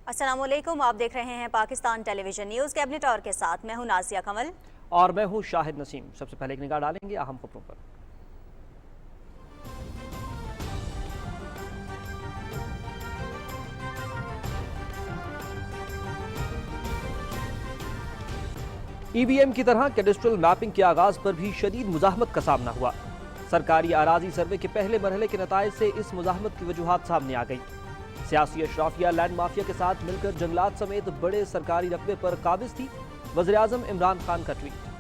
السلام علیکم، آپ دیکھ رہے ہیں پاکستان ٹیلی ویژن نیوز کیبنٹ اور کے ساتھ میں ہوں نازیہ کمل اور میں ہوں شاہد نسیم۔ سب سے پہلے ایک نگاہ ڈالیں گے اہم خبروں پر۔ ای وی ایم کی طرح کیڈسٹرل میپنگ کے آغاز پر بھی شدید مزاحمت کا سامنا ہوا۔ سرکاری اراضی سروے کے پہلے مرحلے کے نتائج سے اس مزاحمت کی وجوہات سامنے آ گئی۔ سیاسی اشرافیہ لینڈ مافیا کے ساتھ مل کر جنگلات سمیت بڑے سرکاری رقبے پر قابض تھی۔ وزیراعظم عمران خان کا ٹویٹ۔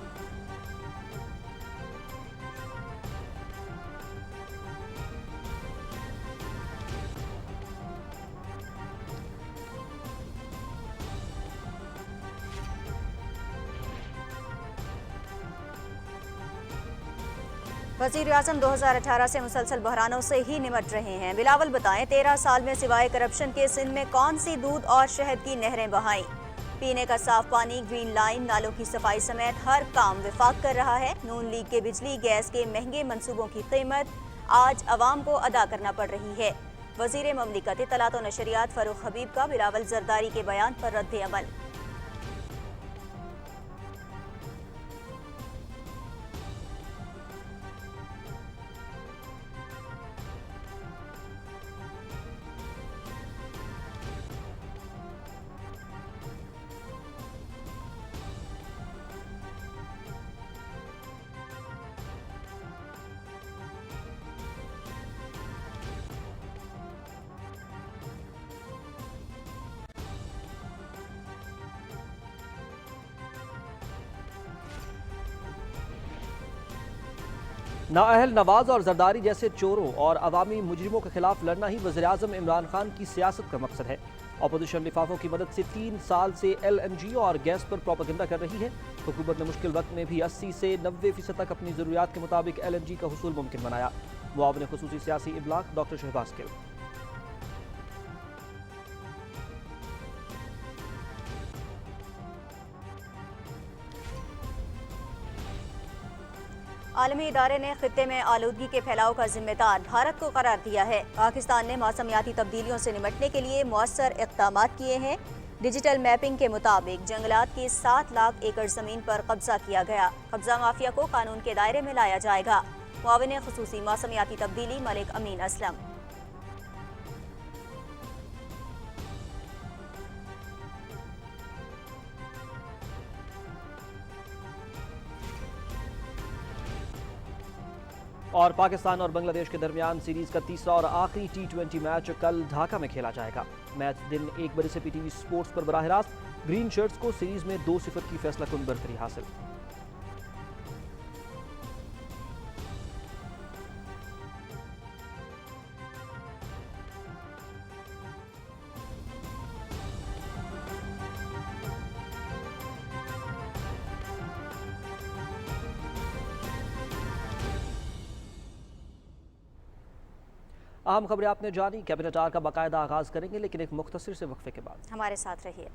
وزیر اعظم 2018 سے مسلسل بحرانوں سے ہی نمٹ رہے ہیں۔ بلاول بتائیں 13 سال میں سوائے کرپشن کے سندھ میں کون سی دودھ اور شہد کی نہریں بہائیں؟ پینے کا صاف پانی، گرین لائن، نالوں کی صفائی سمیت ہر کام وفاق کر رہا ہے۔ نون لیگ کے بجلی گیس کے مہنگے منصوبوں کی قیمت آج عوام کو ادا کرنا پڑ رہی ہے۔ وزیر مملکت اطلاعات و نشریات فاروق حبیب کا بلاول زرداری کے بیان پر رد عمل۔ نااہل نواز اور زرداری جیسے چوروں اور عوامی مجرموں کے خلاف لڑنا ہی وزیراعظم عمران خان کی سیاست کا مقصد ہے۔ اپوزیشن لفافوں کی مدد سے 3 سال سے LNG اور گیس پر پروپیگنڈا کر رہی ہے۔ حکومت نے مشکل وقت میں بھی 80 سے 90% تک اپنی ضروریات کے مطابق LNG کا حصول ممکن بنایا۔ معاون خصوصی سیاسی ابلاغ ڈاکٹر شہباز گل۔ عالمی ادارے نے خطے میں آلودگی کے پھیلاؤ کا ذمہ دار بھارت کو قرار دیا ہے۔ پاکستان نے موسمیاتی تبدیلیوں سے نمٹنے کے لیے مؤثر اقدامات کیے ہیں۔ ڈیجیٹل میپنگ کے مطابق جنگلات کی 7 لاکھ ایکڑ زمین پر قبضہ کیا گیا۔ قبضہ مافیا کو قانون کے دائرے میں لایا جائے گا۔ معاون خصوصی موسمیاتی تبدیلی ملک امین اسلم۔ اور پاکستان اور بنگلہ دیش کے درمیان سیریز کا تیسرا اور آخری T20 میچ کل ڈھاکہ میں کھیلا جائے گا۔ میچ دن 1 بجے سے پی ٹی وی سپورٹس پر براہ راست۔ گرین شرٹس کو سیریز میں 2-0 کی فیصلہ کن برتری حاصل۔ اہم خبریں آپ نے جانی۔ کیبنٹ آر کا باقاعدہ آغاز کریں گے لیکن ایک مختصر سے وقفے کے بعد۔ ہمارے ساتھ رہیے۔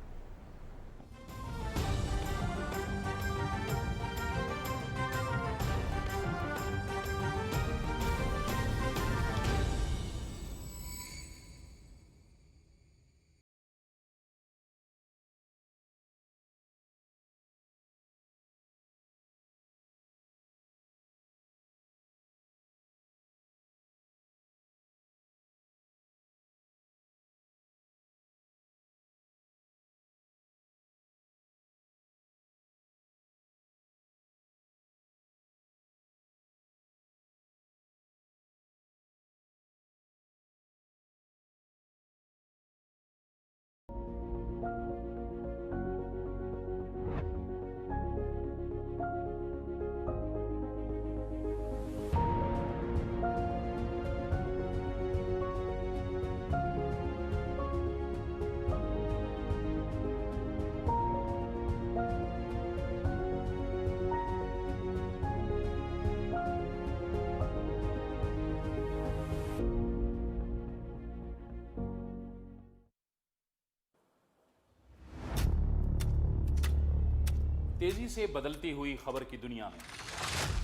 تیزی سے بدلتی ہوئی خبر کی دنیا میں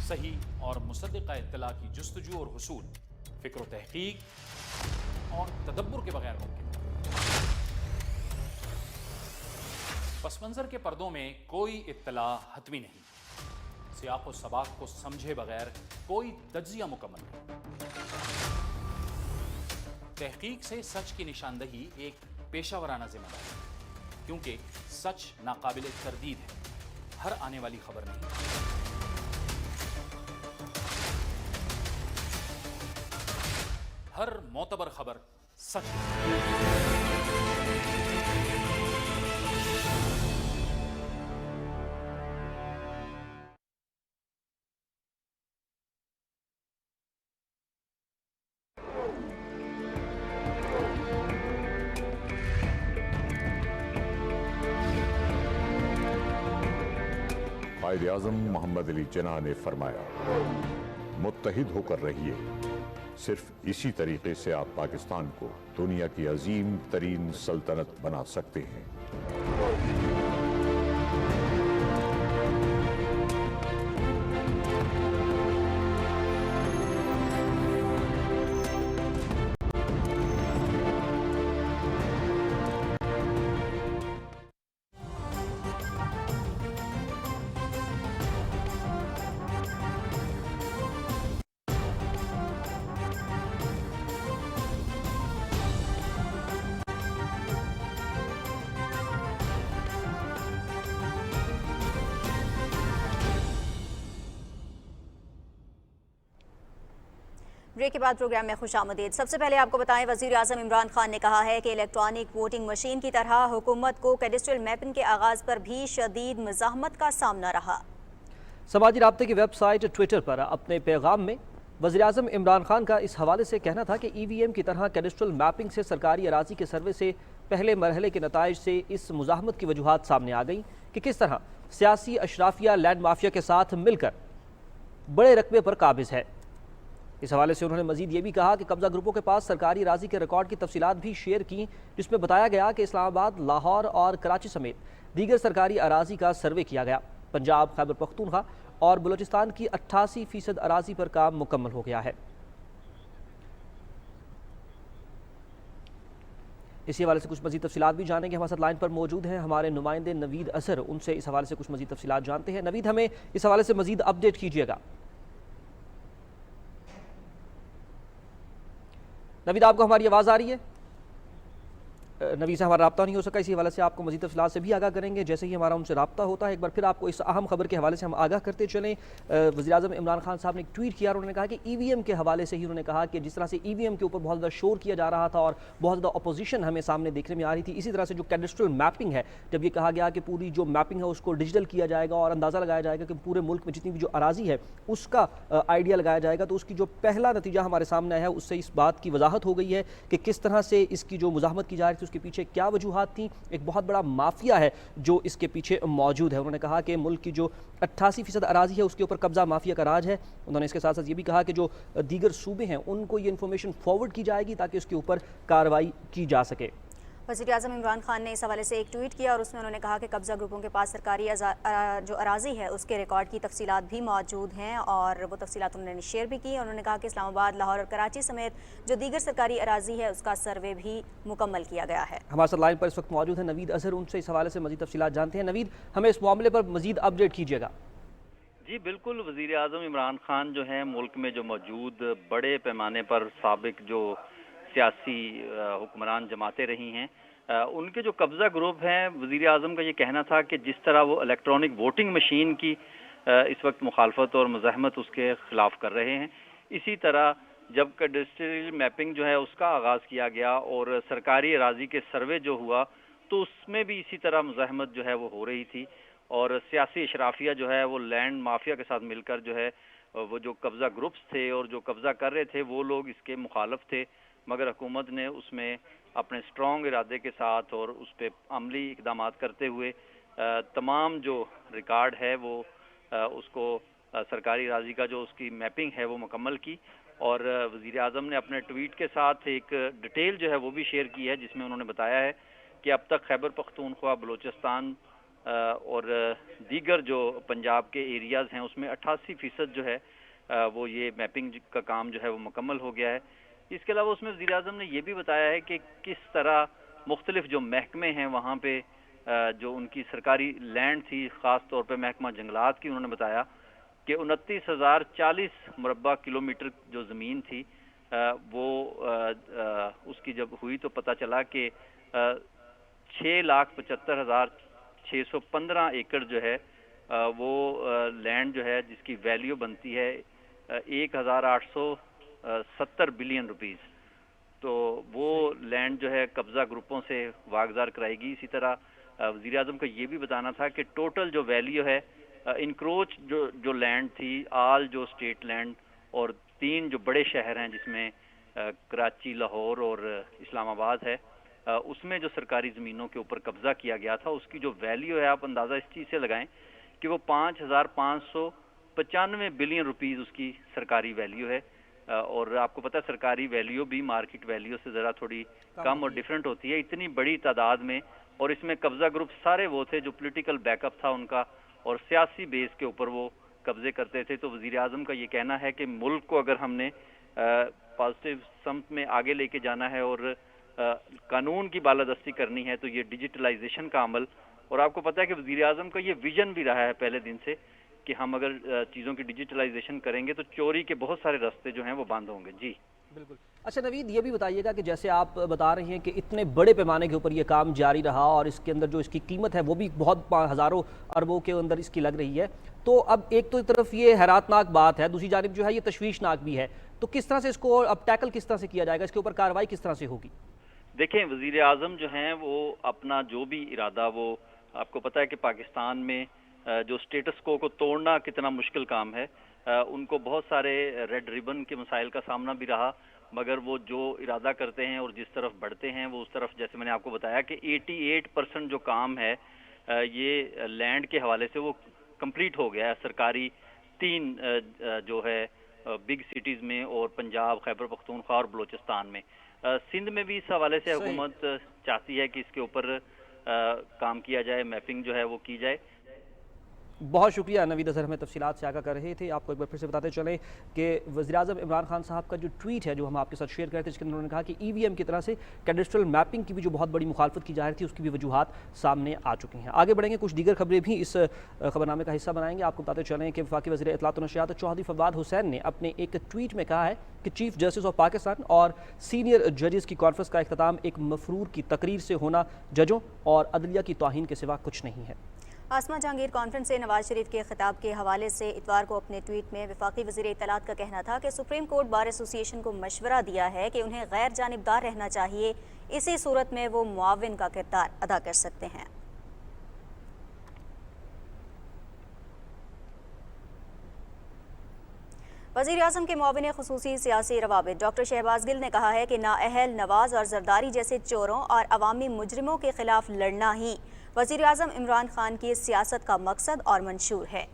صحیح اور مصدقہ اطلاع کی جستجو اور حصول فکر و تحقیق اور تدبر کے بغیر ممکن ہے۔ पस मंजर के पर्दों में कोई इत्तला हतमी नहीं, सियाक व सबाक को समझे बगैर कोई तज्जिया मुकम्मल नहीं। तहकीक से सच की निशानदही एक पेशावराना जिम्मेदारी है, क्योंकि सच नाकाबिल तरदीद है, हर आने वाली खबर नहीं। हर मोतबर खबर सच है। कायद-ए-आज़म मोहम्मद अली जिन्ना ने फरमाया, मुत्तहिद होकर रहिए, सिर्फ इसी तरीके से आप पाकिस्तान को दुनिया की अजीम तरीन सल्तनत बना सकते हैं। ब्रेक के बाद प्रोग्राम में खुशामदीद। सबसे पहले आपको बताएं, वज़ीर आज़म इमरान खान ने कहा है कि इलेक्ट्रॉनिक वोटिंग मशीन की तरह हुकूमत को कैडेस्ट्रियल मैपिंग के आगाज़ पर भी शदीद मुज़ाहमत का सामना रहा। समाजी राब्ते की वेबसाइट ट्विटर पर अपने पैगाम में वज़ीर आज़म इमरान खान का इस हवाले से कहना था कि EVM की तरह कैडेस्ट्रियल मैपिंग से सरकारी अराज़ी के सर्वे से पहले मरहले के नताइज से इस मुज़ाहमत की वजूहात सामने आ गई कि किस तरह सियासी अशराफिया लैंड माफिया के साथ मिलकर बड़े रकबे पर काबिज़ है। इस हवाले से उन्होंने मजीद ये भी कहा कि कब्जा ग्रुपों के पास सरकारी अराज़ी के रिकॉर्ड की तफसीलात भी शेयर की, जिसमें बताया गया कि इस्लामाबाद, लाहौर और कराची समेत दीगर सरकारी अराज़ी का सर्वे किया गया। पंजाब, खैबर पख्तूनख्वा और बलूचिस्तान की 88% अराज़ी पर काम मुकम्मल हो गया है। इसी हवाले से कुछ मजीद तफसीलात भी जानेंगे। हमारे साथ लाइन पर मौजूद हैं हमारे नुमाइंदे नवीद असर, उनसे इस हवाले से कुछ मजीद तफसीलात जानते हैं। नवीद, हमें इस हवाले से मजीद अपडेट कीजिएगा। नवीद, आपको हमारी आवाज़ आ रही है? नवीद से हमारा रब्ता नहीं हो सका, इसी हवाले से आपको मज़ीद तफ़सीलात से भी आगाह करेंगे जैसे ही हमारा उनसे रब्ता होता है। एक बार फिर आपको इस अहम खबर के हवाले से हम आगाह करते चलें। वज़ीर-ए-आज़म इमरान खान साहब ने एक ट्वीट किया और उन्होंने कहा कि EVM के हवाले से ही उन्होंने कहा कि जिस तरह से EVM के ऊपर बहुत ज़्यादा शोर किया जा रहा था और बहुत ज़्यादा अपोजिशन हमें सामने देखने में आ रही थी, इसी तरह से जो कैडेस्ट्रियल मैपिंग है, जब ये कहा गया कि पूरी जो मैपिंग है उसको डिजिटल किया जाएगा और अंदाज़ा लगाया जाएगा कि पूरे मुल्क में जितनी भी जो अराज़ी है उसका आइडिया लगाया जाएगा, तो उसकी जो पहला नतीजा हमारे सामने आया है उससे इस बात की वजाहत हो गई है कि किस तरह से इसकी जो मुज़ाहमत की जा रही थी उसके पीछे क्या वजूहात थी। एक बहुत बड़ा माफिया है जो इसके पीछे मौजूद है। उन्होंने कहा कि मुल्क की जो 88% अराज़ी है उसके ऊपर कब्जा माफिया का राज है। उन्होंने इसके साथ साथ ये भी कहा कि जो दीगर सूबे हैं उनको ये इन्फॉर्मेशन फॉरवर्ड की जाएगी ताकि उसके ऊपर कार्रवाई की जा सके। वज़ीर-ए-आज़म इमरान खान ने इस हवाले से एक ट्वीट किया और उसमें उन्होंने कहा कि कब्जा ग्रुपों के पास सरकारी जो अराज़ी है उसके रिकॉर्ड की तफसीलात भी मौजूद हैं और वो तफसीलात उन्होंने शेयर भी की। उन्होंने कहा कि इस्लामाबाद, लाहौर और कराची समेत जो दीगर सरकारी अराज़ी है उसका सर्वे भी मुकम्मल किया गया है। हमारे साथ लाइन पर इस वक्त मौजूद है नवीद अजहर, उनसे इस हवाले से मज़ीद तफसीलात जानते हैं। नवीद, हमें इस मामले पर मज़ीद अपडेट कीजिएगा। जी बिल्कुल, वज़ीर-ए-आज़म इमरान खान जो हैं मुल्क में जो मौजूद बड़े पैमाने पर साबिक जो सियासी हुक्मरान जमातें रही हैं, उनके जो कब्ज़ा ग्रुप हैं, वज़ीर-ए-आज़म का ये कहना था कि जिस तरह वो इलेक्ट्रॉनिक वोटिंग मशीन की इस वक्त मुखालफत और मुज़ाहमत उसके ख़िलाफ़ कर रहे हैं, इसी तरह जब कैडेस्ट्रियल मैपिंग जो है उसका आगाज़ किया गया और सरकारी अराज़ी के सर्वे जो हुआ तो उसमें भी इसी तरह मुज़ाहमत जो है वो हो रही थी और सियासी अशराफिया जो है वो लैंड माफिया के साथ मिलकर जो है वो जो कब्ज़ा ग्रुप्स थे और जो कब्ज़ा कर रहे थे वो लोग इसके मुखालफ थे, मगर हुकूमत ने उसमें अपने स्ट्रॉन्ग इरादे के साथ और उस पर अमली इकदाम करते हुए तमाम जो रिकॉर्ड है वो उसको सरकारी अराज़ी का जो उसकी मैपिंग है वो मुकम्मल की। और वज़ीर-ए-आज़म ने अपने ट्वीट के साथ एक डिटेल जो है वो भी शेयर की है जिसमें उन्होंने बताया है कि अब तक खैबर पख्तूनख्वा, बलूचिस्तान और दीगर जो पंजाब के एरियाज़ हैं उसमें 88% जो है वो ये मैपिंग का काम जो है वो मुकम्मल हो गया है। इसके अलावा उसमें वज़ीर-ए-आज़म ने ये भी बताया है कि किस तरह मुख्तलिफ जो महकमे हैं वहाँ पे جو ان کی سرکاری لینڈ تھی خاص طور پہ محکمہ جنگلات کی، انہوں نے بتایا کہ 29,040 مربع کلومیٹر جو زمین تھی وہ اس کی جب ہوئی تو پتہ چلا کہ 6,75,615 ایکڑ جو ہے وہ لینڈ جو ہے جس کی ویلیو بنتی ہے 1,870 بلین روپیز، تو وہ لینڈ جو ہے قبضہ گروپوں سے واگزار کرائے گی۔ اسی طرح وزیر اعظم کا یہ بھی بتانا تھا کہ ٹوٹل جو ویلیو ہے انکروچ جو لینڈ تھی، آل جو اسٹیٹ لینڈ اور 3 جو بڑے شہر ہیں جس میں کراچی، لاہور اور اسلام آباد ہے، اس میں جو سرکاری زمینوں کے اوپر قبضہ کیا گیا تھا اس کی جو ویلیو ہے آپ اندازہ اس چیز سے لگائیں کہ وہ 5,595 بلین روپیز اس کی سرکاری ویلیو ہے، اور آپ کو پتہ ہے سرکاری ویلیو بھی مارکیٹ ویلیو سے ذرا تھوڑی کم اور ڈیفرنٹ ہوتی ہے اتنی بڑی تعداد میں، اور اس میں قبضہ گروپ سارے وہ تھے جو پولیٹیکل بیک اپ تھا ان کا اور سیاسی بیس کے اوپر وہ قبضے کرتے تھے۔ تو وزیر اعظم کا یہ کہنا ہے کہ ملک کو اگر ہم نے پازیٹیو سمت میں آگے لے کے جانا ہے اور قانون کی بالادستی کرنی ہے تو یہ ڈیجیٹلائزیشن کا عمل، اور آپ کو پتہ ہے کہ وزیر اعظم کا یہ ویژن بھی رہا ہے پہلے دن سے کہ ہم اگر چیزوں کی ڈیجیٹلائزیشن کریں گے تو چوری کے بہت سارے راستے جو ہیں وہ بند ہوں گے۔ جی بالکل۔ اچھا نوید، یہ بھی بتائیے گا کہ جیسے آپ بتا رہے ہیں کہ اتنے بڑے پیمانے کے اوپر یہ کام جاری رہا اور اس کے اندر جو اس کی قیمت ہے وہ بھی بہت ہزاروں اربوں کے اندر اس کی لگ رہی ہے، تو اب ایک تو طرف یہ حیرتناک بات ہے، دوسری جانب جو ہے یہ تشویشناک بھی ہے، تو کس طرح سے اس کو اب ٹیکل کس طرح سے کیا جائے گا، اس کے اوپر کارروائی کس طرح سے ہوگی؟ دیکھیں وزیر اعظم جو ہیں وہ اپنا جو بھی ارادہ، وہ آپ کو پتہ ہے کہ پاکستان میں جو سٹیٹس کو توڑنا کتنا مشکل کام ہے، ان کو بہت سارے ریڈ ریبن کے مسائل کا سامنا بھی رہا، مگر وہ جو ارادہ کرتے ہیں اور جس طرف بڑھتے ہیں وہ اس طرف، جیسے میں نے آپ کو بتایا کہ 88% جو کام ہے یہ لینڈ کے حوالے سے وہ کمپلیٹ ہو گیا ہے سرکاری 3 جو ہے بگ سٹیز میں، اور پنجاب، خیبر پختونخوا اور بلوچستان میں۔ سندھ میں بھی اس حوالے سے حکومت چاہتی ہے کہ اس کے اوپر کام کیا جائے، میپنگ جو ہے وہ کی جائے۔ بہت شکریہ نوید اظہر، ہمیں تفصیلات سے آگاہ کر رہے تھے۔ آپ کو ایک بار پھر سے بتاتے چلیں کہ وزیراعظم عمران خان صاحب کا جو ٹویٹ ہے جو ہم آپ کے ساتھ شیئر کرتے ہیں، جس کے اندر انہوں نے کہا کہ ای وی ایم کی طرح سے کیڈسٹرل میپنگ کی بھی جو بہت بڑی مخالفت کی جا رہی تھی اس کی بھی وجوہات سامنے آ چکی ہیں۔ آگے بڑھیں گے، کچھ دیگر خبریں بھی اس خبرنامے کا حصہ بنائیں گے۔ آپ کو بتاتے چلیں کہ وفاقی وزیر اطلاعات و نشریات چودھری فواد حسین نے اپنے ایک ٹویٹ میں کہا ہے کہ چیف جسٹس آف پاکستان اور سینئر ججز کی کانفرنس کا اختتام ایک مفرور کی تقریر سے ہونا ججوں اور عدلیہ کی توہین کے سوا کچھ نہیں ہے۔ آسما جہانگیر کانفرنس سے نواز شریف کے خطاب کے حوالے سے اتوار کو اپنے ٹویٹ میں وفاقی وزیر اطلاعات کا کہنا تھا کہ سپریم کورٹ بار ایسوسی ایشن کو مشورہ دیا ہے کہ انہیں غیر جانبدار رہنا چاہیے، اسی صورت میں وہ معاون کا کردار ادا کر سکتے ہیں۔ وزیر اعظم کے معاون خصوصی سیاسی روابط ڈاکٹر شہباز گل نے کہا ہے کہ نااہل، نواز اور زرداری جیسے چوروں اور عوامی مجرموں کے خلاف لڑنا ہی وزیر اعظم عمران خان کی سیاست کا مقصد اور منشور ہے۔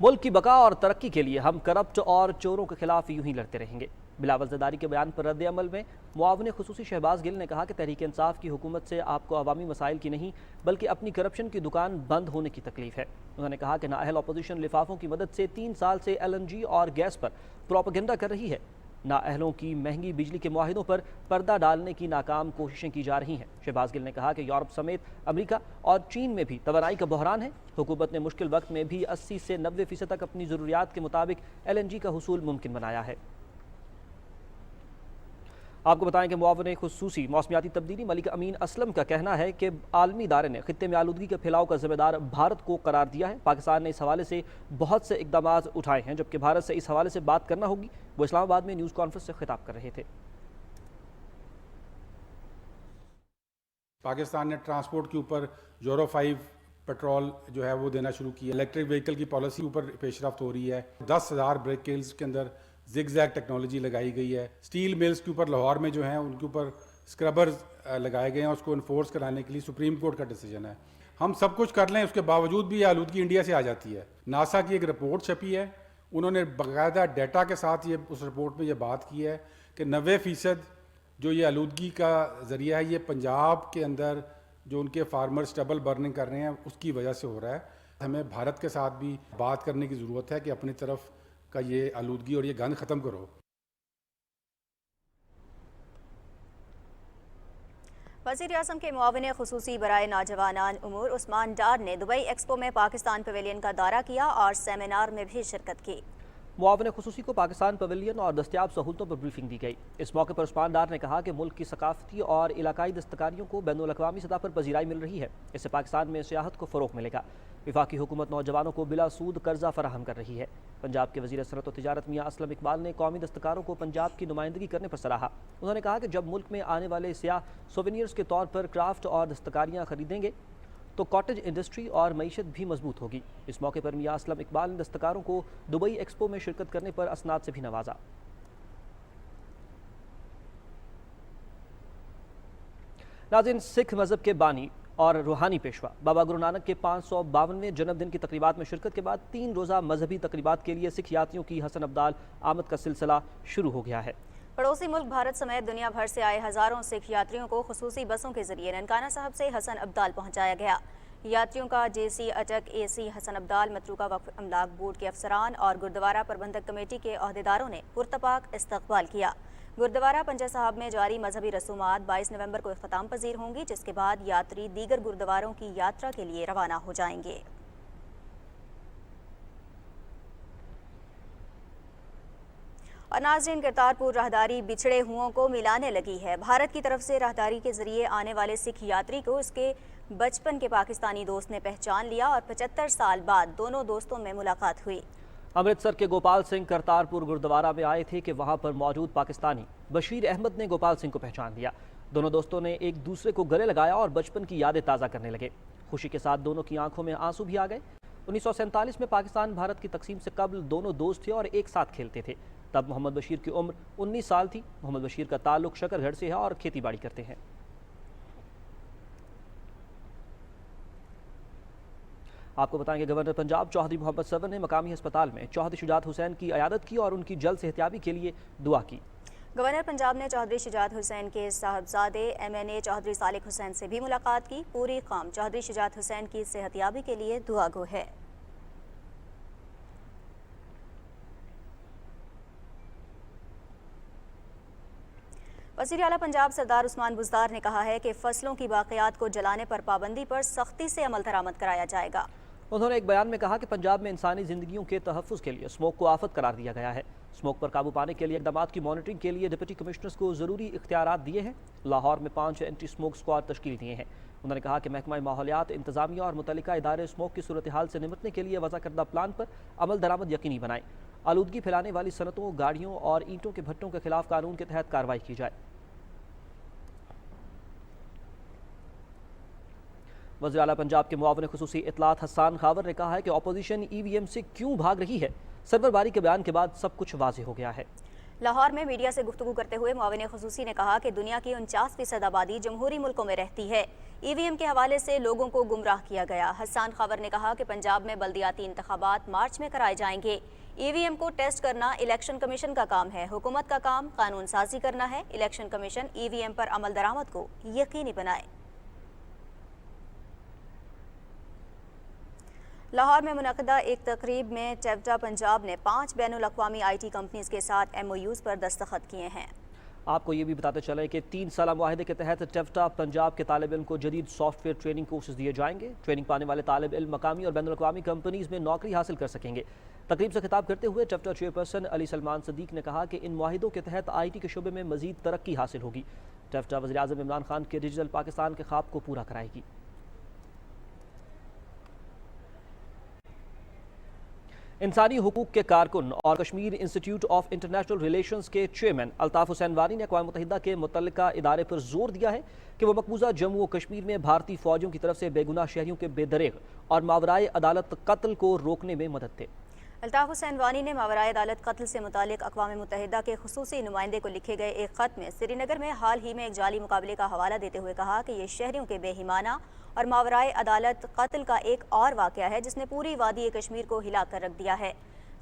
ملک کی بقا اور ترقی کے لیے ہم کرپٹ اور چوروں کے خلاف یوں ہی لڑتے رہیں گے۔ بلاول زرداری کے بیان پر رد عمل میں معاون خصوصی شہباز گل نے کہا کہ تحریک انصاف کی حکومت سے آپ کو عوامی مسائل کی نہیں بلکہ اپنی کرپشن کی دکان بند ہونے کی تکلیف ہے۔ انہوں نے کہا کہ نااہل اپوزیشن لفافوں کی مدد سے 3 سال سے LNG اور گیس پر پروپیگنڈا کر رہی ہے۔ نااہلوں کی مہنگی بجلی کے معاہدوں پر پردہ ڈالنے کی ناکام کوششیں کی جا رہی ہیں۔ شہباز گل نے کہا کہ یورپ سمیت امریکہ اور چین میں بھی توانائی کا بحران ہے۔ حکومت نے مشکل وقت میں بھی 80 سے 90% تک اپنی ضروریات کے مطابق LNG کا حصول ممکن بنایا ہے۔ آپ کو بتائیں کہ معاون خصوصی موسمیاتی تبدیلی ملک امین اسلم کا کہنا ہے کہ عالمی ادارے نے خطے میں آلودگی کے پھیلاؤ کا ذمہ دار بھارت کو قرار دیا ہے۔ پاکستان نے اس حوالے سے بہت سے اقدامات اٹھائے ہیں، جبکہ بھارت سے اس حوالے سے بات کرنا ہوگی۔ وہ اسلام آباد میں نیوز کانفرنس سے خطاب کر رہے تھے۔ پاکستان نے ٹرانسپورٹ کے اوپر یورو 5 پیٹرول جو ہے وہ دینا شروع کیا۔ الیکٹرک وہیکل کی پالیسی اوپر پیش رفت ہو رہی ہے۔ 10,000 بریک کیلز کے اندر زگ زیگ ٹیکنالوجی لگائی گئی ہے۔ اسٹیل ملز کے اوپر لاہور میں جو ہیں ان کے اوپر اسکربرز لگائے گئے ہیں، اس کو انفورس کرانے کے لیے سپریم کورٹ کا ڈیسیجن ہے۔ ہم سب کچھ کر لیں، اس کے باوجود بھی یہ آلودگی انڈیا سے آ جاتی ہے۔ ناسا کی ایک رپورٹ چھپی ہے، انہوں نے باقاعدہ ڈیٹا کے ساتھ اس رپورٹ میں یہ بات کی ہے کہ 90% جو یہ آلودگی کا ذریعہ ہے یہ پنجاب کے اندر جو ان کے فارمر اسٹیبل برننگ کر رہے ہیں اس کی وجہ سے ہو رہا ہے۔ ہمیں بھارت کے ساتھ بھی بات کرنے کی ضرورت ہے کہ اپنی طرف کا یہ آلودگی اور یہ گند ختم کرو۔ वज़ीर आज़म के मुआविन ख़ुसूसी बराए नौजवानान उमूर उस्मान डार ने दुबई एक्सपो में पाकिस्तान पवेलियन का दौरा किया और सेमिनार में भी शिरकत की। मुआविन ख़ुसूसी को पाकिस्तान पवेलियन और दस्तियाब सहूलतों पर ब्रीफिंग दी गई। इस मौके पर उस्मान डार ने कहा कि मुल्क की सकाफती और इलाकाई दस्तकारियों को बैनुल-अक़वामी सतह पर पजीराई मिल रही है। इससे पाकिस्तान में सियाहत को फ़रोग़ मिलेगा। वफाकी हुकूमत नौजवानों को बिला सूद कर्जा फराहम कर रही है। पंजाब के वज़ीर सनअत और तिजारत मियाँ असलम इकबाल ने कौमी दस्तकारों को पंजाब की नुमाइंदगी करने पर सराहा। उन्होंने कहा कि जब मुल्क में आने वाले सियाह सोवेनियर्स के तौर पर क्राफ्ट और दस्तकारियाँ खरीदेंगे तो कॉटेज इंडस्ट्री और मईशत भी मजबूत होगी। इस मौके पर मियाँ असलम इकबाल ने दस्तकारों को दुबई एक्सपो में शिरकत करने पर असनाद से भी नवाजा। नाज़रीन, सिख मज़हब के बानी और रूहानी पेशवा बाबा गुरु नानक के 552वें जन्मदिन की तकरीबात में शिरकत के बाद 3 रोज़ा मजहबी तकरीबात के लिए सिख यात्रियों की हसन अब्दाल आमद का सिलसिला शुरू हो गया है। पड़ोसी मुल्क भारत समेत दुनिया भर से आए हज़ारों सिख यात्रियों को खुसूसी बसों के जरिए ननकाना साहब से हसन अब्दाल पहुँचाया गया। यात्रियों का जेसी अटक एसी हसन अब्दाल मतरूका वक्फ अमलाक बोर्ड के अफसरान और गुरुद्वारा प्रबंधक कमेटी के अहदेदारों ने पुरतपाक इस्तकबाल किया। गुरुद्वारा पंजा साहब में जारी मजहबी रसूमात 22 नवंबर को इख्तिताम पजीर होंगी, जिसके बाद यात्री दीगर गुरुद्वारों की यात्रा के लिए रवाना हो जाएंगे। और नाज़रीन, करतारपुर राहदारी बिछड़े हुओं को मिलाने लगी है। भारत की तरफ से राहदारी के जरिए आने वाले सिख यात्री को उसके बचपन के पाकिस्तानी दोस्त ने पहचान लिया और 75 साल बाद दोनों दोस्तों में मुलाकात हुई। अमृतसर के गोपाल सिंह करतारपुर गुरुद्वारा में आए थे कि वहां पर मौजूद पाकिस्तानी बशीर अहमद ने गोपाल सिंह को पहचान लिया। दोनों दोस्तों ने एक दूसरे को गले लगाया और बचपन की यादें ताज़ा करने लगे। खुशी के साथ दोनों की आंखों में आंसू भी आ गए। 1947 में पाकिस्तान भारत की तकसीम से कबल दोनों दोस्त थे और एक साथ खेलते थे। तब मोहम्मद बशीर की उम्र 19 साल थी। मोहम्मद बशीर का ताल्लुक शकरगढ़ से है और खेती बाड़ी करते हैं। आपको बताएं कि गवर्नर पंजाब चौधरी मोहम्मद सरवर ने मकामी अस्पताल में चौधरी शुजात हुसैन की अयादत की और उनकी जल्द सेहतियाबी के लिए दुआ की। गवर्नर पंजाब ने चौधरी शुजात हुसैन के साहबजादे MNA चौधरी सालिक हुसैन से भी मुलाकात की। पूरी कौम चौधरी शुजात हुसैन की सेहतियाबी के लिए दुआ गो है। वज़ीर आला पंजाब सरदार उस्मान बुज़दार ने कहा है कि फसलों की बाक़ियात को जलाने पर पाबंदी पर सख्ती से अमल दरामद कराया जाएगा। उन्होंने एक बयान में कहा कि पंजाब में इंसानी ज़िंदगियों के तहफ़्फ़ुज़ के लिए स्मोक को आफत करार दिया गया है। स्मोक पर काबू पाने के लिए इक़दामात की मॉनिटरिंग के लिए डिप्टी कमिश्नर्स को ज़रूरी इख्तियारात दिए हैं। लाहौर में 5 एंटी स्मोक स्क्वाड तश्कील दिए हैं। उन्होंने कहा कि महकमा माहौलियात, इंतज़ामिया और मुतल्लिका इदारे स्मोक की सूरत हाल से निपटने के लिए वज़ा करदा प्लान पर अमल दरामद यकीनी बनाएं। आलूदगी फैलाने वाली सनतों, गाड़ियों और ईंटों के भट्टों के खिलाफ कानून के तहत कार्रवाई की जाए। वज़ीर आला पंजाब के मुआविन ख़ुसूसी इत्तलात हसन खावर ने कहा है कि अपोजिशन EVM से क्यों भाग रही है। सरवर बारी के बयान के बाद सब कुछ वाज़ेह हो गया है। लाहौर में मीडिया से गुफ्तगू करते हुए मुआविन ख़ुसूसी ने कहा कि दुनिया की 49% आबादी जमहूरी मुल्कों में रहती है। EVM के हवाले से लोगों को गुमराह किया गया। हसन खावर ने कहा कि पंजाब में बल्दियाती इंतखाबात मार्च में कराए जाएंगे। EVM को टेस्ट करना इलेक्शन कमीशन का काम है। हुकूमत का काम कानून साजी करना है। इलेक्शन कमीशन EVM पर अमल दरामद को यकीनी बनाए। लाहौर में मुनक़दा एक तकरीब में टेवटा पंजाब ने 5 बैनुल-अक़वामी IT कंपनीज के साथ MOUs पर दस्तखत किए हैं। आपको ये भी बताते चले कि 3 साला मुआहदे के तहत टेवटा पंजाब के तालिब इल्म को जदीद सॉफ्टवेयर ट्रेनिंग कोर्सेज दिए जाएंगे। ट्रेनिंग पाने वाले तालिब इल्म मकामी और बैनुल-अक़वामी कंपनीज में नौकरी हासिल कर सकेंगे। तकरीब से खिताब करते हुए टेवटा चेयरपर्सन अली सलमान सदीक ने कहा कि इन मुआहिदों के तहत IT के शोबे में मजीद तरक्की हासिल होगी। टेवटा वज़ीर आज़म इमरान खान के डिजिटल पाकिस्तान के ख्वाब को पूरा कराएगी। इंसानी हुकूक के कारकुन और Kashmir institute of international relations के चेयरमैन अल्ताफ़ हुसैन वानी ने अक़वाम मुत्तहिदा के मुतल्लिका इदारे पर जोर दिया है कि वह मकबूजा जम्मू व कश्मीर में भारतीय फ़ौजियों की तरफ से बेगुनाह शहरियों के बेदरेग और मावराए अदालत कत्ल को रोकने में मदद दे। अल्ताफ़ हुसैन वानी ने मावराए अदालत कत्ल से मुतालिक अक़वाम मुत्तहिदा के खुसूसी नुमाइंदे को लिखे गए एक ख़त में श्रीनगर में हाल ही में एक जाली मुकाबले का हवाला देते हुए कहा कि ये शहरियों के बेहिमाना और मावराए अदालत कत्ल का एक और वाक़या है जिसने पूरी वादी कश्मीर को हिला कर रख दिया है।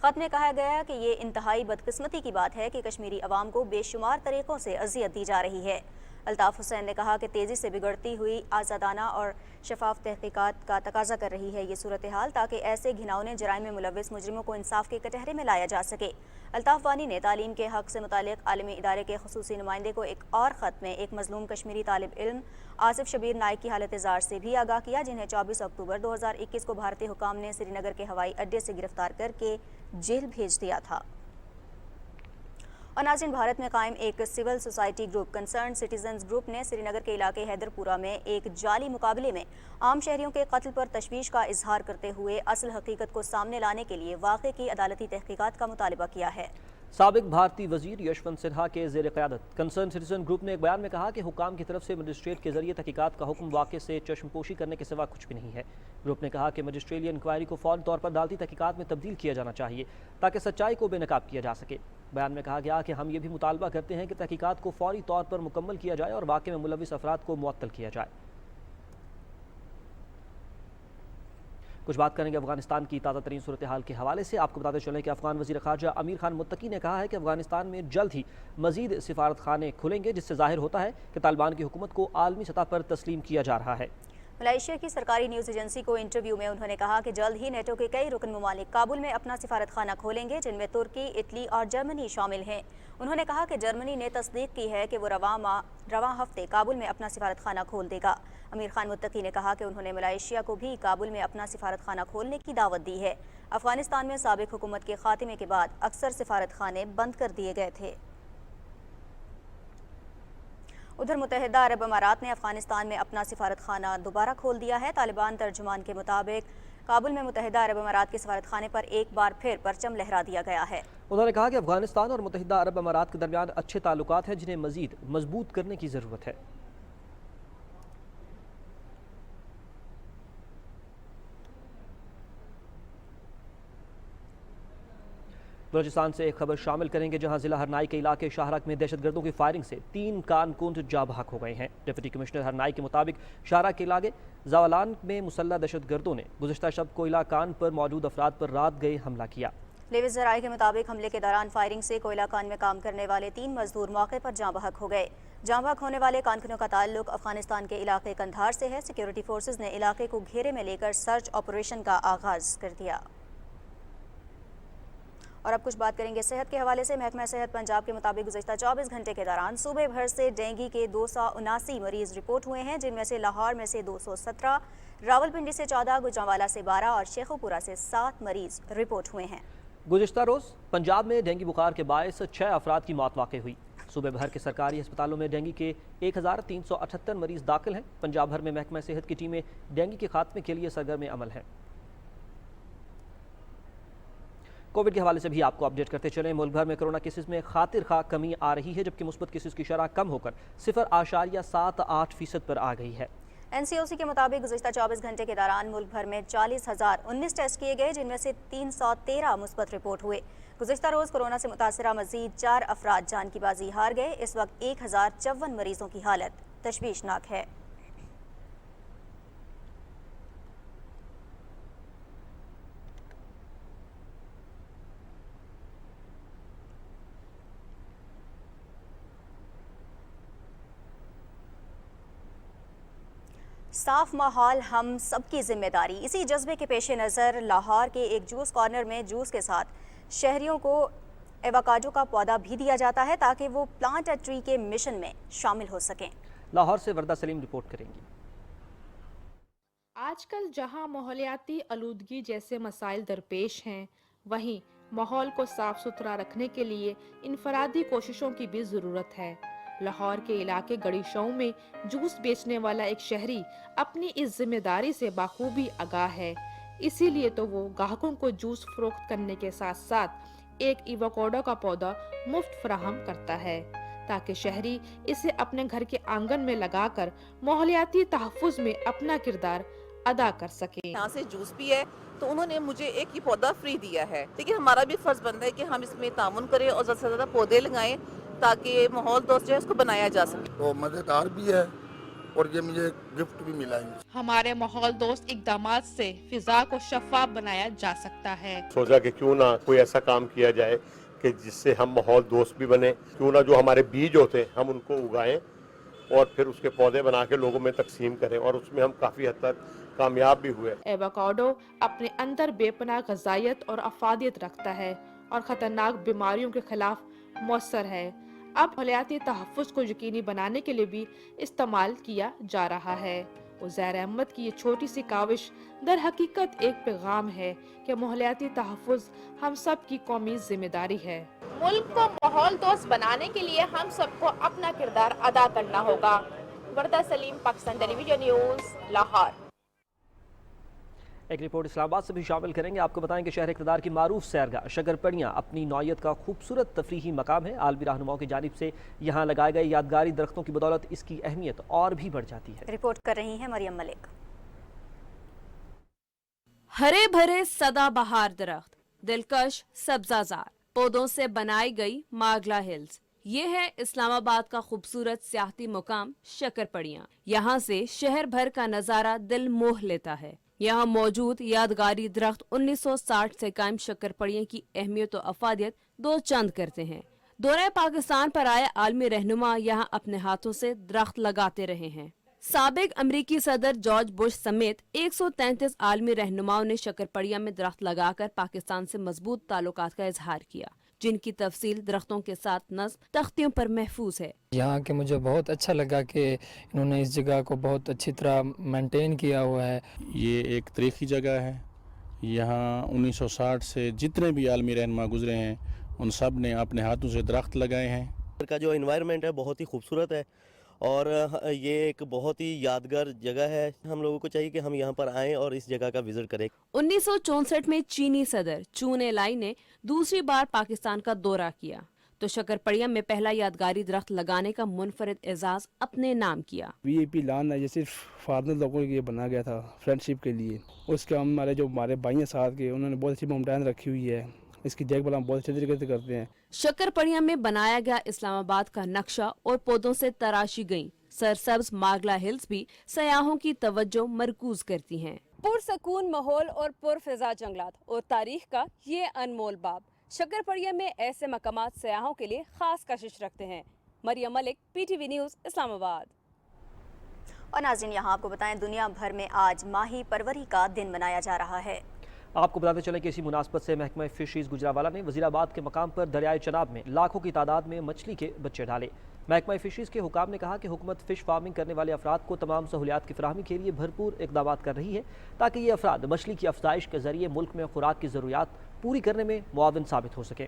ख़त में कहा गया कि ये इंतहाई बदकिस्मती की बात है कि कश्मीरी अवाम को बेशुमार तरीक़ों से अजियत दी जा रही है। الطاف حسین نے کہا کہ تیزی سے بگڑتی ہوئی آزادانہ اور شفاف تحقیقات کا تقاضا کر رہی ہے یہ صورتحال تاکہ ایسے گھناؤنے جرائم میں ملوث مجرموں کو انصاف کے کٹہرے میں لایا جا سکے۔ الطاف وانی نے تعلیم کے حق سے متعلق عالمی ادارے کے خصوصی نمائندے کو ایک اور خط میں ایک مظلوم کشمیری طالب علم آصف شبیر نائک کی حالت زار سے بھی آگاہ کیا، جنہیں 24 اکتوبر 2021 کو بھارتی حکام نے سری نگر کے ہوائی اڈے سے گرفتار کر کے جیل بھیج دیا تھا۔ اور ناظرین، بھارت میں قائم ایک civil society group concern citizens group نے سری نگر کے علاقے حیدر پورہ میں ایک جعلی مقابلے میں عام شہریوں کے قتل پر تشویش کا اظہار کرتے ہوئے اصل حقیقت کو سامنے لانے کے لیے واقعے کی عدالتی تحقیقات کا مطالبہ کیا ہے۔ سابق بھارتی وزیر یشونت سنہا کے زیر قیادت کنسرن سٹیزن گروپ نے ایک بیان میں کہا کہ حکام کی طرف سے مجسٹریٹ کے ذریعے تحقیقات کا حکم واقعے سے چشم پوشی کرنے کے سوا کچھ بھی نہیں ہے۔ گروپ نے کہا کہ مجسٹریلی انکوائری کو فوری طور پر عدالتی تحقیقات میں تبدیل کیا جانا چاہیے تاکہ سچائی کو بے نقاب کیا جا سکے۔ بیان میں کہا گیا کہ ہم یہ بھی مطالبہ کرتے ہیں کہ تحقیقات کو فوری طور پر مکمل کیا جائے اور واقعے میں ملوث افراد کو معطل کیا جائے۔ کچھ بات کریں گے افغانستان کی تازہ ترین صورتحال کے حوالے سے۔ آپ کو بتاتے چلیں کہ افغان وزیر خارجہ امیر خان متقی نے کہا ہے کہ افغانستان میں جلد ہی مزید سفارت خانے کھلیں گے، جس سے ظاہر ہوتا ہے کہ طالبان کی حکومت کو عالمی سطح پر تسلیم کیا جا رہا ہے۔ ملائیشیا کی سرکاری نیوز ایجنسی کو انٹرویو میں انہوں نے کہا کہ جلد ہی نیٹو کے کئی رکن ممالک کابل میں اپنا سفارت خانہ کھولیں گے، جن میں ترکی، اٹلی اور جرمنی شامل ہیں۔ انہوں نے کہا کہ جرمنی نے تصدیق کی ہے کہ وہ رواں ہفتے کابل میں اپنا سفارت خانہ کھول دے گا۔ امیر خان متقی نے کہا کہ انہوں نے ملائیشیا کو بھی کابل میں اپنا سفارت خانہ کھولنے کی دعوت دی ہے۔ افغانستان میں سابق حکومت کے خاتمے کے بعد اکثر سفارت خانے بند کر دیے گئے تھے۔ ادھر متحدہ عرب امارات نے افغانستان میں اپنا سفارت خانہ دوبارہ کھول دیا ہے۔ طالبان ترجمان کے مطابق کابل میں متحدہ عرب امارات کے سفارت خانے پر ایک بار پھر پرچم لہرا دیا گیا ہے۔ انہوں نے کہا کہ افغانستان اور متحدہ عرب امارات کے درمیان اچھے تعلقات ہیں، جنہیں مزید مضبوط کرنے کی ضرورت ہے۔ بلوچستان سے ایک خبر شامل کریں گے، جہاں ضلع ہرنائی کے علاقے شاہراگ میں دہشت گردوں کی فائرنگ سے 3 کارکنوں جاں بحق ہو گئے ہیں۔ ڈپٹی کمشنر ہرنائی کے مطابق شاہراگ کے علاقے زاولان میں مسلح دہشت گردوں نے گزشتہ شب کوئلہ کان پر موجود افراد پر رات گئے حملہ کیا۔ لیوز ذرائع کے مطابق حملے کے دوران فائرنگ سے کوئلہ کان میں کام کرنے والے 3 مزدور موقع پر جاں بحق ہو گئے۔ جاں بحق ہونے والے کارکنوں کا تعلق افغانستان کے علاقے قندھار سے ہے۔ سیکیورٹی فورسز نے علاقے کو گھیرے میں لے کر سرچ آپریشن کا آغاز کر دیا۔ اور اب کچھ بات کریں گے صحت کے حوالے سے۔ محکمہ صحت پنجاب کے مطابق گزشتہ 24 گھنٹے کے دوران صوبے بھر سے ڈینگی کے 279 مریض رپورٹ ہوئے ہیں، جن میں سے لاہور میں سے 217، راولپنڈی سے 14، گوجرانوالہ سے 12 اور شیخو پورہ سے 7 مریض رپورٹ ہوئے ہیں۔ گزشتہ روز پنجاب میں ڈینگی بخار کے باعث 6 افراد کی موت واقع ہوئی۔ صوبے بھر کے سرکاری ہسپتالوں میں ڈینگی کے 1378 مریض داخل ہیں۔ پنجاب بھر میں محکمہ صحت کی ٹیمیں ڈینگی کے خاتمے کے لیے سرگرم عمل ہیں۔ کووڈ کے حوالے سے بھی آپ کو اپڈیٹ کرتے چلیں۔ ملک بھر میں کرونا کیسز میں خاطر خواہ کمی آ رہی ہے، جبکہ مثبت کیسز کی شرح کم ہو کر 0.78% پر آ گئی ہے۔ این سی او سی کے مطابق گزشتہ 24 گھنٹے کے دوران ملک بھر میں 40,019 ٹیسٹ کیے گئے، جن میں سے 313 مثبت رپورٹ ہوئے۔ گزشتہ روز کورونا سے متاثرہ مزید 4 افراد جان کی بازی ہار گئے۔ اس وقت 1054 مریضوں کی حالت تشویشناک ہے۔ صاف ماحول ہم سب کی ذمہ داری، اسی جذبے کے پیش نظر لاہور کے ایک جوس کارنر میں جوس کے ساتھ شہریوں کو ایووکاڈو کا پودا بھی دیا جاتا ہے تاکہ وہ پلانٹ اے ٹری کے مشن میں شامل ہو سکیں۔ لاہور سے وردہ سلیم رپورٹ کریں گی۔ آج کل جہاں ماحولیاتی آلودگی جیسے مسائل درپیش ہیں، وہیں ماحول کو صاف ستھرا رکھنے کے لیے انفرادی کوششوں کی بھی ضرورت ہے۔ لاہور کے علاقے گڑی شاؤں میں جوس بیچنے والا ایک شہری اپنی اس ذمہ داری سے بخوبی آگاہ ہے، اسی لیے تو وہ گاہکوں کو جوس فروخت کرنے کے ساتھ ساتھ ایک ایووکاڈو کا پودا مفت فراہم کرتا ہے تاکہ شہری اسے اپنے گھر کے آنگن میں لگا کر ماحولیاتی تحفظ میں اپنا کردار ادا کر سکیں۔ یہاں سے جوس بھی ہے تو انہوں نے مجھے ایک یہ پودا فری دیا ہے، لیکن ہمارا بھی فرض بنتا ہے کہ ہم اس میں تعاون کریں اور زیادہ سے زیادہ پودے لگائیں تاکہ ماحول دوست جو ہے اس کو بنایا جا سکے۔ تو مزیدار بھی ہے اور یہ مجھے گفٹ بھی ملا ہے۔ ہمارے ماحول دوست اقدامات سے فضا کو شفاف بنایا جا سکتا ہے۔ سوچا کہ کیوں نہ کوئی ایسا کام کیا جائے کہ جس سے ہم ماحول دوست بھی بنے، کیوں نہ جو ہمارے بیج ہوتے ہیں ہم ان کو اگائیں और फिर उसके पौधे बना के लोगों में तकसीम करें, और उसमें हम काफ़ी हद तक कामयाब भी हुए। एवोकाडो अपने अंदर बेपनाह ग़िज़ाइयत और अफादियत रखता है और ख़तरनाक बीमारियों के खिलाफ मौसर है। अब माहौलियाती तहफ़्फ़ुज़ को यकीनी बनाने के लिए भी इस्तेमाल किया जा रहा है। उज़ैर अहमद की ये छोटी सी काविश दर हकीकत एक पैगाम है कि माहौलियाती तहफ़्फ़ुज़ हम सब की कौमी जिम्मेदारी है। मुल्क को माहौल दोस्त बनाने के लिए हम सबको अपना किरदार अदा करना होगा। वर्दा सलीम, पाकिस्तान टेलीविजन न्यूज़, लाहौर। एक रिपोर्ट इस्लामाबाद से भी शामिल करेंगे। आपको बताएं कि शहर इक़्तिदार की मारूफ सैरगाह शकरपड़ियाँ अपनी नौयत का खूबसूरत तफरीही मकाम है। आलमी रहनुमाओं की जानिब से यहाँ लगाए गए यादगारी दरख्तों की बदौलत इसकी अहमियत और भी बढ़ जाती है। रिपोर्ट कर रही हैं मरियम मलिक। हरे भरे सदाबहार दरख्त, दिलकश सब्जाजार पौधों से बनाई गई मागला हिल्स, ये है इस्लामाबाद का खूबसूरत सियाहती मुकाम शकरपड़ियाँ। यहाँ से शहर भर का नज़ारा दिल मोह लेता है। यहाँ मौजूद यादगारी दरख्त 1960 से कायम शकरपड़ियाँ की अहमियत और अफादियत दो चंद करते हैं। दौरे पाकिस्तान पर आए आलमी रहनुमा यहाँ अपने हाथों से दरख्त लगाते रहे हैं। साबिक अमरीकी सदर जॉर्ज बुश समेत 133 आलमी रहनुमाओं ने शकरपड़ियाँ में दरख्त लगाकर पाकिस्तान से मजबूत ताल्लुकात का इजहार किया, जिनकी तफसील दरख्तों के साथ नस्ब तख्तियों पर महफूज है। यहाँ के मुझे बहुत अच्छा लगा कि इन्होंने इस जगह को बहुत अच्छी तरह मेंटेन किया हुआ है। ये एक तारीखी जगह है। यहाँ 1960 से जितने भी आलमी रहनुमा गुजरे हैं उन सब ने अपने हाथों से दरख्त लगाए हैं। का जो एनवायरनमेंट है बहुत ही खूबसूरत है और ये एक बहुत ही यादगार जगह है। हम लोगों को चाहिए कि हम यहाँ पर आएं और इस जगह का विजिट करें। 1964 में चीनी सदर चून एलाई ने दूसरी बार पाकिस्तान का दौरा किया तो शकरपड़ियाँ में पहला यादगारी दरख्त लगाने का मुनफरिद एजाज अपने नाम किया। VIP लॉन है, ये सिर्फ फॉरनर लोगों के लिए बना गया था फ्रेंडशिप के लिए। उसके हमारे भाई हैं साथ के, उन्होंने बहुत अच्छी माउंटेन रखी हुई है। इसकी देखभाल हम बहुत अच्छे तरीके से करते हैं। शकरपड़ियाँ में बनाया गया इस्लामाबाद का नक्शा और पौधों से तराशी गई सरसब्ज मागला हिल्स भी सयाहों की तवज्जो मरकूज करती हैं। पुरसकून माहौल और पुरफिजा जंगलात और तारीख का ये अनमोल बाब शकरपड़ियाँ में ऐसे मकामात सयाहों के लिए खास कशिश रखते हैं। Maryam Malik, PTV news, Islamabad. और नाज़रीन, यहाँ आपको बताएं दुनिया भर में आज माही परवरी का दिन मनाया जा रहा है। आपको बताते चलें कि इसी मुनासबत से महकमा फिशरीज गुजरावाला ने वजीराबाद के मकाम पर दरियाए चनाब में लाखों की तादाद में मछली के बच्चे डाले। महकमा फिशरीज के हुकाम ने कहा कि हुकूमत फ़िश फार्मिंग करने वाले अफराद को तमाम सहूलियात की फराहमी के लिए भरपूर इकदाम कर रही है ताकि ये अफराद मछली की अफजाइश के जरिए मुल्क में खुराक की ज़रूरियात पूरी करने में मुआविन साबित हो सके।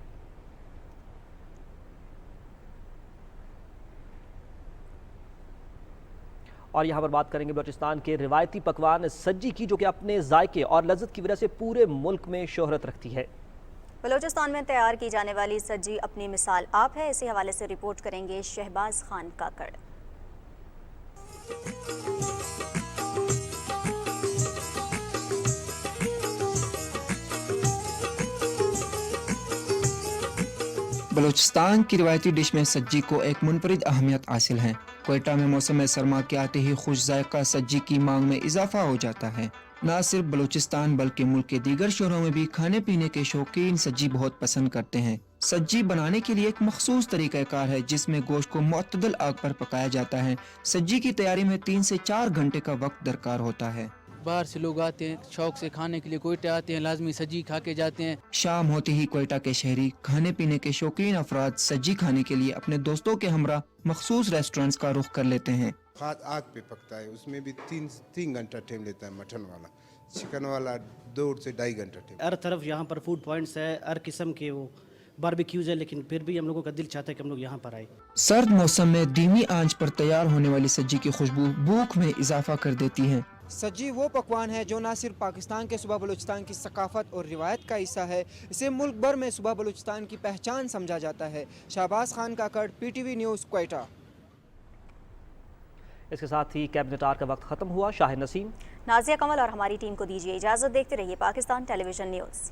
और यहाँ पर बात करेंगे बलूचिस्तान के रिवायती पकवान सज्जी की, जो कि अपने जायके और लज्जत की वजह से पूरे मुल्क में शोहरत रखती है। बलूचिस्तान में तैयार की जाने वाली सज्जी अपनी मिसाल आप है। इसी हवाले से रिपोर्ट करेंगे शहबाज खान काकड़। बलूचिस्तान की रिवायती डिश में सज्जी को एक मुनफरिद अहमियत हासिल है। कोयटा में मौसम सरमा के आते ही खुश जायका सज्जी की मांग में इजाफा हो जाता है। न सिर्फ बलूचिस्तान बल्कि मुल्क के दीगर शहरों में भी खाने पीने के शौकीन सज्जी बहुत पसंद करते हैं। सज्जी बनाने के लिए एक मखसूस तरीक़ाकार है जिसमें गोश्त को मुअत्तदल आग पर पकाया जाता है। सज्जी की तैयारी में 3 से 4 घंटे का वक्त दरकार होता है। बाहर से लोग आते हैं शौक से खाने के लिए, कोयटा आते हैं, लाजमी सज्जी खा के जाते हैं। शाम होते ही कोयटा के शहरी खाने पीने के शौकीन अफराद सज्जी खाने के लिए अपने दोस्तों के हमरा मखसूस रेस्टोरेंट्स का रुख कर लेते हैं। खाद आग पे पकता है, उसमें भी 3 घंटा टाइम लेता है। मटन वाला, चिकन वाला 2 से 2.5 घंटा टाइम। हर तरफ यहाँ पर फूड पॉइंट्स है, हर किस्म के वो बारबेक्यूज है, लेकिन फिर भी हम लोगों का दिल चाहता है कि हम लोग यहाँ पर आए। सर्द मौसम में धीमी आंच पर तैयार होने वाली सज्जी की खुशबू भूख में इजाफा कर देती है। सज्जी वो पकवान है जो न सिर्फ पाकिस्तान के सूबा बलूचिस्तान की सकाफत और रिवायत का हिस्सा है, इसे मुल्क भर में सूबा बलूचिस्तान की पहचान समझा जाता है। शहबाज खान काकड़, PTV न्यूज़, क्वेटा। इसके साथ ही कैबिनेट आर का वक्त खत्म हुआ। शाहिद नसीम, नाजिया कमल और हमारी टीम को दीजिए इजाजत। देखते रहिए पाकिस्तान टेलीविजन न्यूज़।